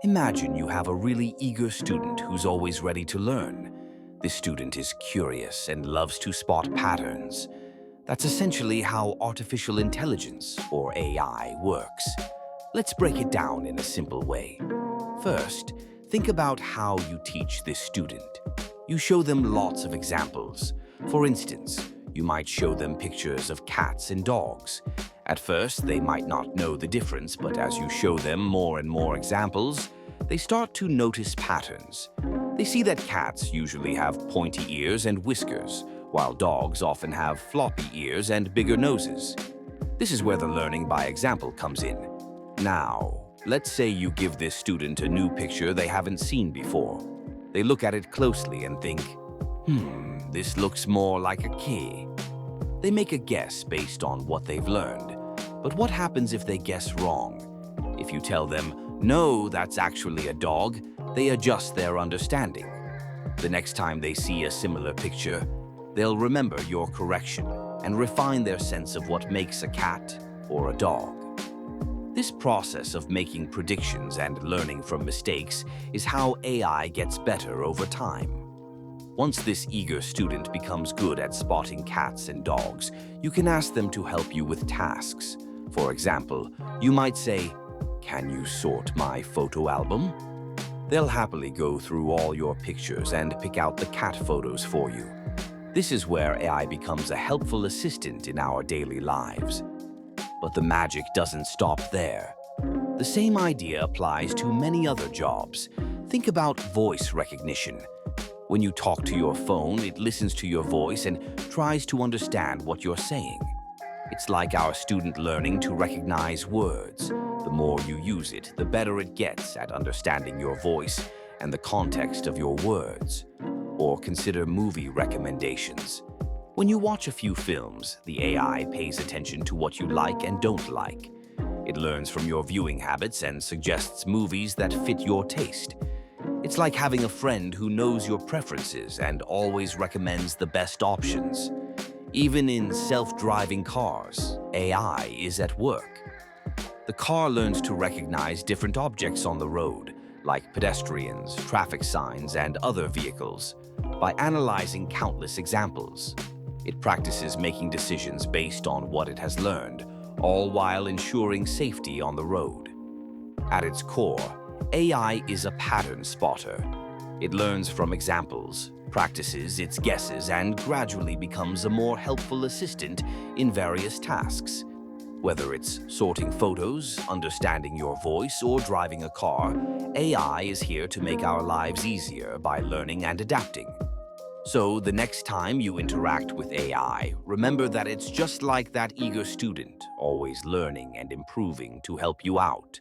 Imagine you have a really eager student who's always ready to learn. This student is curious and loves to spot patterns. That's essentially how artificial intelligence, or AI, works. Let's break it down in a simple way. First, think about how you teach this student. You show them lots of examples. For instance, you might show them pictures of cats and dogs. At first, they might not know the difference, but as you show them more and more examples, they start to notice patterns. They see that cats usually have pointy ears and whiskers, while dogs often have floppy ears and bigger noses. This is where the learning by example comes in. Now, let's say you give this student a new picture they haven't seen before. They look at it closely and think, this looks more like a key. They make a guess based on what they've learned. But what happens if they guess wrong? If you tell them, no, that's actually a dog, they adjust their understanding. The next time they see a similar picture, they'll remember your correction and refine their sense of what makes a cat or a dog. This process of making predictions and learning from mistakes is how AI gets better over time. Once this eager student becomes good at spotting cats and dogs, you can ask them to help you with tasks. For example, you might say, "Can you sort my photo album?" They'll happily go through all your pictures and pick out the cat photos for you. This is where AI becomes a helpful assistant in our daily lives. But the magic doesn't stop there. The same idea applies to many other jobs. Think about voice recognition. When you talk to your phone, it listens to your voice and tries to understand what you're saying. It's like our student learning to recognize words. The more you use it, the better it gets at understanding your voice and the context of your words. Or consider movie recommendations. When you watch a few films, the AI pays attention to what you like and don't like. It learns from your viewing habits and suggests movies that fit your taste. It's like having a friend who knows your preferences and always recommends the best options. Even in self-driving cars, AI is at work. The car learns to recognize different objects on the road, like pedestrians, traffic signs, and other vehicles, by analyzing countless examples. It practices making decisions based on what it has learned, all while ensuring safety on the road. At its core, AI is a pattern spotter. It learns from examples, practices its guesses, and gradually becomes a more helpful assistant in various tasks. Whether it's sorting photos, understanding your voice, or driving a car, AI is here to make our lives easier by learning and adapting. So the next time you interact with AI, remember that it's just like that eager student, always learning and improving to help you out.